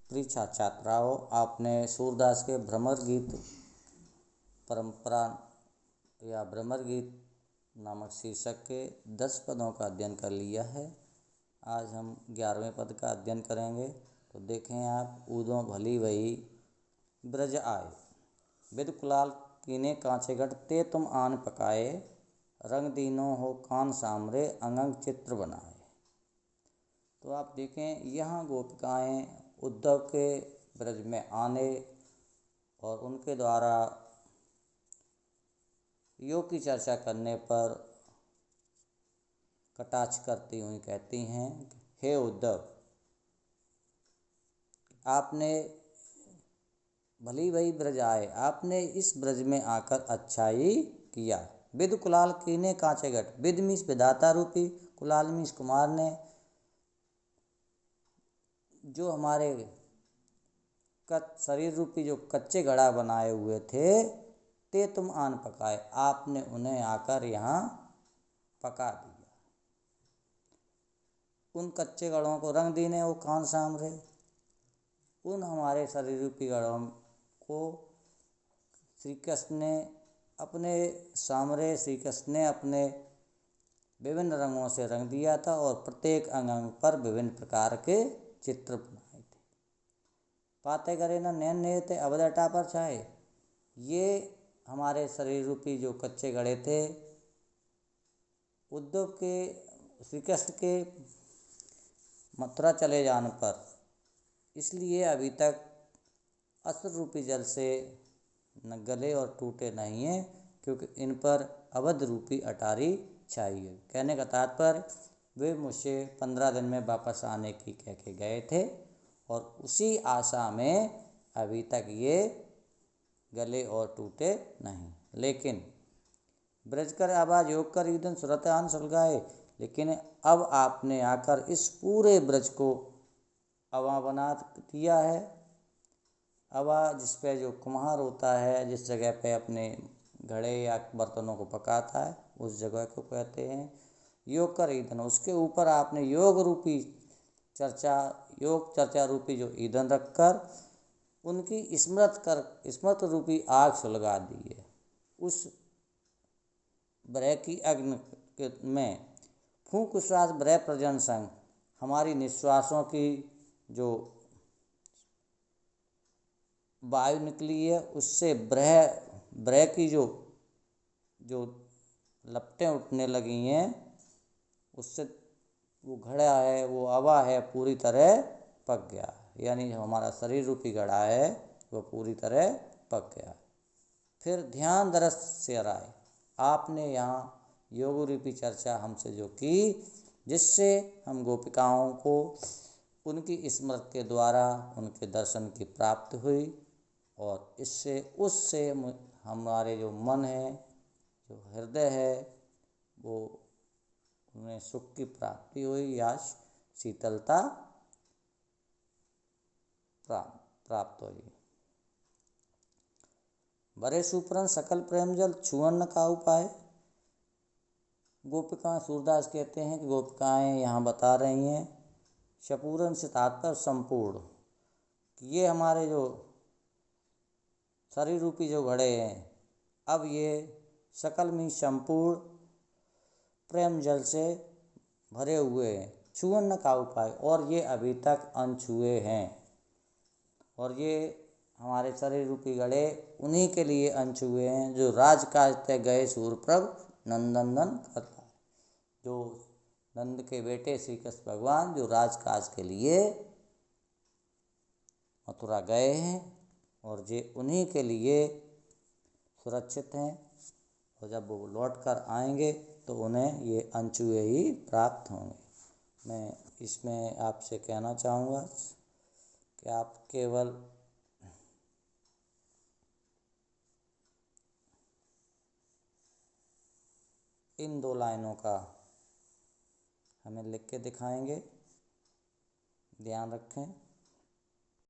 प्रिय छात्राओं, आपने सूरदास के भ्रमर गीत परंपरा या भ्रमर गीत नामक शीर्षक के 10 पदों का अध्ययन कर लिया है। आज हम 11वें पद का अध्ययन करेंगे। तो देखें आप, ऊदों भली वही ब्रज आए, विद कुलाल कीने कांचे घट, ते तुम आन पकाए, रंग दीनो हो कान सामरे, अंग चित्र बनाए। तो आप देखें, यहाँ गोपिकाएँ उद्धव के ब्रज में आने और उनके द्वारा योग की चर्चा करने पर कटाक्ष करती हुई कहती हैं, हे उद्धव, आपने भली वही ब्रज आए, आपने इस ब्रज में आकर अच्छा ही किया। विद कुलाल कीने कांचे घट, विद मीन्स विधाता रूपी, कुलाल मीन्स कुमार ने जो हमारे शरीर रूपी जो कच्चे घड़ा बनाए हुए थे, ते तुम आन पकाए, आपने उन्हें आकर यहाँ पका दिया। उन कच्चे घड़ों को रंग दीने वो कान सामरे, उन हमारे शरीर रूपी घड़ों को श्री कृष्ण ने अपने सामरे, श्री कृष्ण ने अपने विभिन्न रंगों से रंग दिया था और प्रत्येक अंग अंग पर विभिन्न प्रकार के चित्र बनाए थे। पाते करे न नैन ने थे अवदटा पर छाए, ये हमारे शरीर रूपी जो कच्चे घड़े थे, उद्धव के श्री कृष्ण के मथुरा चले जाने पर, इसलिए अभी तक अस्त्र रूपी जल से न गले और टूटे नहीं हैं, क्योंकि इन पर अवध रूपी अटारी छाई है। कहने का तात्पर्य, वे मुझसे 15 दिन में वापस आने की कह के गए थे और उसी आशा में अभी तक ये गले और टूटे नहीं। लेकिन ब्रज कर आवाज योग कर ईदन सुरतान सुलगाए, लेकिन अब आपने आकर इस पूरे ब्रज को अवा बना दिया है। अवा जिस पे जो कुम्हार होता है, जिस जगह पे अपने घड़े या बर्तनों को पकाता है, उस जगह को कहते हैं योग कर ईंधन। उसके ऊपर आपने योग चर्चा रूपी जो ईंधन रखकर उनकी स्मृत रूपी आग सुलगा दी है। उस ब्रह की अग्नि में फूंक श्वास ब्रह प्रजन संग, हमारी निश्वासों की जो वायु निकली है, उससे ब्रह की जो लपटें उठने लगी हैं, उससे वो घड़ा है, वो अवा है, पूरी तरह पक गया। यानी हमारा शरीर रूपी घड़ा है वो पूरी तरह पक गया। फिर ध्यान दरस से आए, आपने यहाँ योग रूपी चर्चा हमसे जो की, जिससे हम गोपिकाओं को उनकी स्मृति के द्वारा उनके दर्शन की प्राप्ति हुई और उससे हमारे जो मन है, जो हृदय है, वो उन्हें सुख की प्राप्ति हुई या शीतलता प्राप्त हुई। बरे सुप्रन सकल प्रेम जल, छुअन न काहू पाए। गोपिकाएँ, सूरदास कहते हैं कि गोपिकाएँ यहाँ बता रही हैं, शपूरन से तात्पर्य संपूर्ण, कि ये हमारे जो शरीर रूपी जो घड़े हैं, अब ये सकल में संपूर्ण प्रेम जल से भरे हुए हैं, छुअन न काहू पाए, और ये अभी तक अनछुए हैं। और ये हमारे शरीर रूपी घड़े उन्हीं के लिए अनछुए हैं जो राजकाज तय गए सूरप्रभ नंदनंदन करता है। जो नंद के बेटे श्री कृष्ण भगवान जो राजकाज के लिए मथुरा गए हैं, और ये उन्हीं के लिए सुरक्षित हैं, और जब वो लौट कर आएंगे तो उन्हें ये अनछुए ही प्राप्त होंगे। मैं इसमें आपसे कहना चाहूँगा कि आप केवल इन 2 लाइनों का हमें लिख के दिखाएंगे, ध्यान रखें।